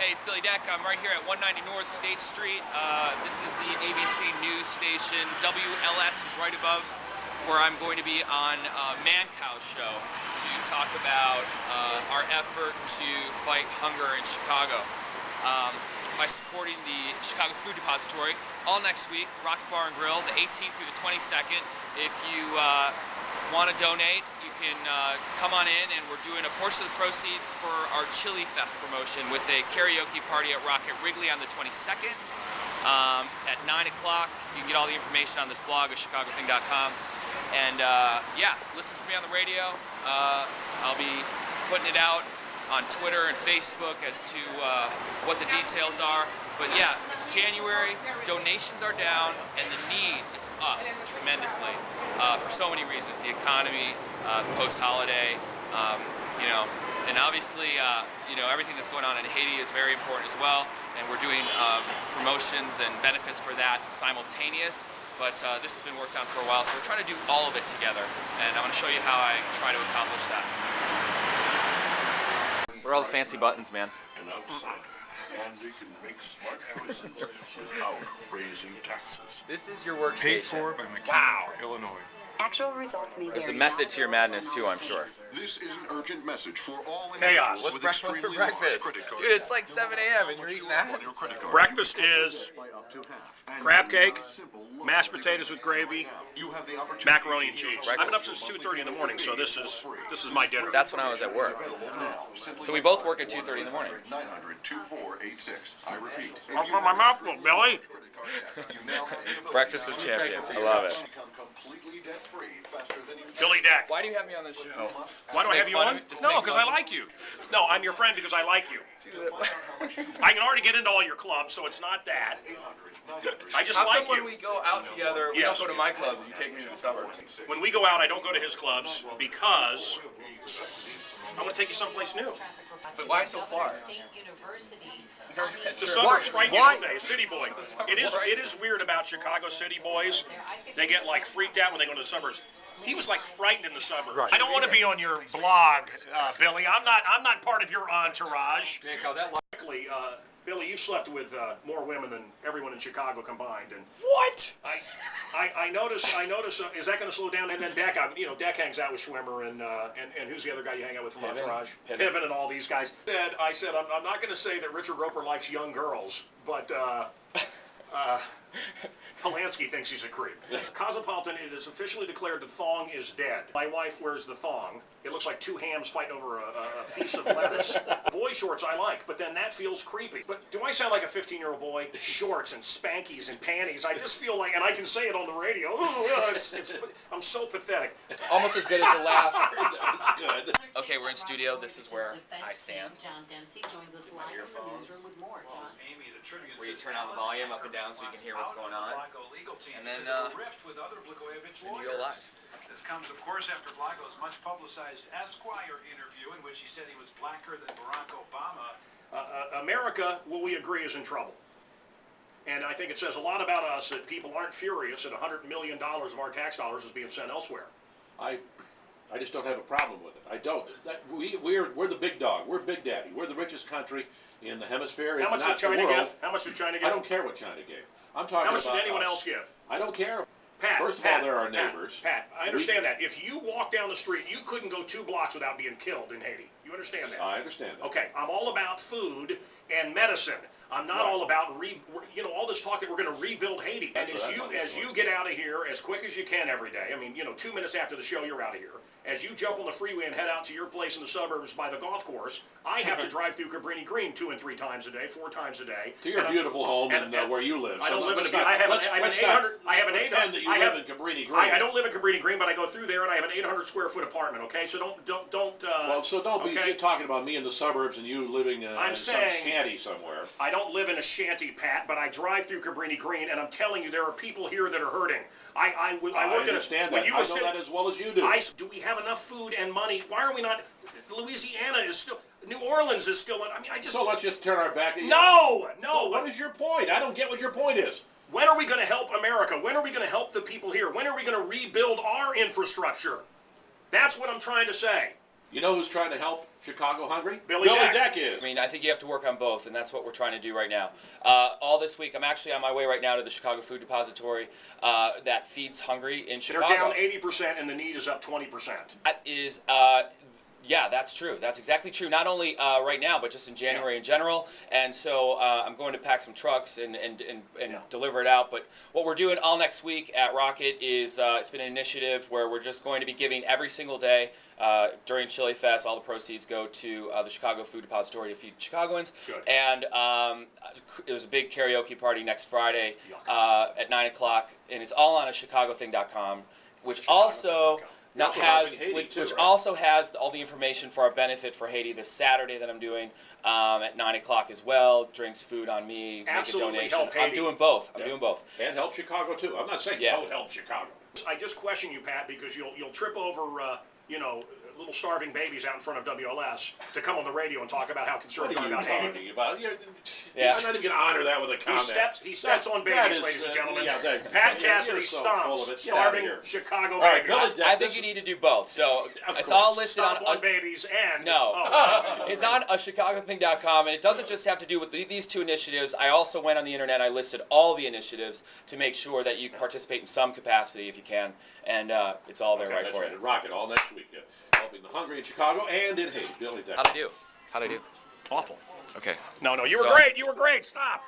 Hey, it's Billy Deck. I'm right here at 190 North State Street. This is the ABC News station. WLS is right above where I'm going to be on Mancow show to talk about our effort to fight hunger in Chicago by supporting the Chicago Food Depository all next week, Rockit Bar and Grill, the 18th through the 22nd. If you want to donate, you can come on in, and we're doing a portion of the proceeds for our Chili Fest promotion with a karaoke party at Rockit Wrigley on the 22nd at 9 o'clock. You can get all the information on this blog at chicagothing.com. And yeah, listen for me on the radio. I'll be putting it out on Twitter and Facebook as to what the details are. But yeah, it's January, donations are down, and the need is up tremendously for so many reasons. The economy, post-holiday, you know, and obviously, you know, everything that's going on in Haiti is very important as well, and we're doing promotions and benefits for that simultaneous. But this has been worked on for a while, so we're trying to do all of it together, and I want to show you how I try to accomplish that. Where are all the fancy buttons, man? An outsider, and they can make smart choices without raising taxes. This is your workstation. Paid for by McKinney for Illinois. Actual results may vary. There's a method to your madness too, I'm sure. This is an urgent message for all Chaos. individuals with What's for extremely breakfast? large credit cards. Dude, it's like 7 a.m. and you're eating that? On your credit card. Breakfast is crab cake, mashed potatoes with gravy, You have the opportunity macaroni and to cheese. use I've been up since 2:30 in the morning, so this is my dinner. That's when I was at work. So we both work at 2:30 in the morning. 900-2486. I repeat. My mouth full, Billy. Breakfast of champions. I love it. Billy Deck. Why do you have me on the show? Why do I have you on? No, because I like you. No, I'm your friend because I like you. I can already get into all your clubs, so it's not that. I just How like come you. when we go out together, we Yes. don't go to my clubs, you take me to the suburbs? When we go out, I don't go to his clubs because I'm going to take you someplace new. But why so far? The suburbs frighten you, don't they? City boy. It is weird about Chicago city boys. They get like freaked out when they go to the suburbs. He was like frightened in the suburbs. Right. I don't want to be on your blog, Billy. I'm not part of your entourage. Luckily, Billy, you slept with more women than everyone in Chicago combined. And What? I notice. Is that going to slow down? And then Deck, Deck hangs out with Schwimmer and who's the other guy you hang out with from Entourage? Piven and all these guys. I said I'm not going to say that Richard Roper likes young girls, but Polanski thinks he's a creep. Cosmopolitan, it is officially declared that thong is dead. My wife wears the thong. It looks like two hams fighting over a piece of lettuce. Boy shorts I like, but then that feels creepy. But do I sound like a 15-year-old boy? Shorts and spankies and panties. I just feel like, and I can say it on the radio. I'm so pathetic. Almost as good as the laugh. It's good. Okay, we're in studio. This is where I stand. John Dempsey joins us live from the newsroom with more. John. Where you turn on the volume up and down so you can hear what's going on. And then you go live. This comes, of course, after Blago's much publicized Esquire interview in which he said he was blacker than Barack Obama. America, will we agree, is in trouble. And I think it says a lot about us that people aren't furious that $100 million of our tax dollars is being sent elsewhere. I just don't have a problem with it. I don't. We're the big dog. We're Big Daddy. We're the richest country in the hemisphere. How much did China give? How much did China give? I don't care what China gave. I'm talking about How much did anyone else give? I don't care. Pat, First of all, they're our neighbors. Pat, I understand that. If you walk down the street, you couldn't go 2 blocks without being killed in Haiti. You understand that? I understand that. Okay, I'm all about food and medicine. I'm not all about all this talk that we're going to rebuild Haiti. And as you get out of here as quick as you can every day. I mean, 2 minutes after the show, you're out of here. As you jump on the freeway and head out to your place in the suburbs by the golf course, I have to drive through Cabrini Green 2 and 3 times a day, 4 times a day. To your beautiful home and where you live. I don't live in I have an 800. I have an 800. that you live in Cabrini Green. I don't live in Cabrini Green, but I go through there and I have an 800 square foot apartment. Okay, so don't. Well, so don't be talking about me in the suburbs and you living in some shanty somewhere. I don't live in a shanty, Pat, but I drive through Cabrini Green, and I'm telling you, there are people here that are hurting. I understand that. I know that as well as you do. Do we have enough food and money? Why are we not? Louisiana is still. New Orleans is still. So let's just turn our back. No. So what is your point? I don't get what your point is. When are we going to help America? When are we going to help the people here? When are we going to rebuild our infrastructure? That's what I'm trying to say. You know who's trying to help Chicago hungry? Billy Deck. is. I mean, I think you have to work on both, and that's what we're trying to do right now. All this week, I'm actually on my way right now to the Chicago Food Depository that feeds hungry in They're Chicago. down 80% and the need is up 20%. That is, yeah, that's true. That's exactly true. Not only right now, but just in January in general. And so I'm going to pack some trucks and deliver it out. But what we're doing all next week at Rockit is it's been an initiative where we're just going to be giving every single day during Chili Fest. All the proceeds go to the Chicago Food Depository to feed Chicagoans. Good. And there's a big karaoke party next Friday at 9 o'clock, and it's all on a chicagothing.com, which also now has which also has all the information for our benefit for Haiti this Saturday that I'm doing at 9 o'clock as well. Drinks, food on me. Absolutely make a donation. help Haiti. I'm doing both. I'm doing both. And help Chicago too. I'm not saying don't help Chicago. I just question you, Pat, because you'll trip over little starving babies out in front of WLS to come on the radio and talk about how concerned What you are are you about Haiti. talking about? Yeah. I'm not even going to honor that with a comment. He steps on babies, ladies and gentlemen. Pat Cassidy you're so full of stomps it. Get starving out of here. Chicago All right, babies. Billy Deck, I think you need to do both. So it's all listed Stomp on on babies and No. Oh. It's on a chicagothing.com, and it doesn't just have to do with these two initiatives. I also went on the internet. I listed all the initiatives to make sure that you participate in some capacity if you can, and it's all there right for you. And Rockit all next week, helping the hungry in Chicago and in Haiti. Billy Deck. How'd I do? Awful. Okay. No, you were great. You were great. Stop.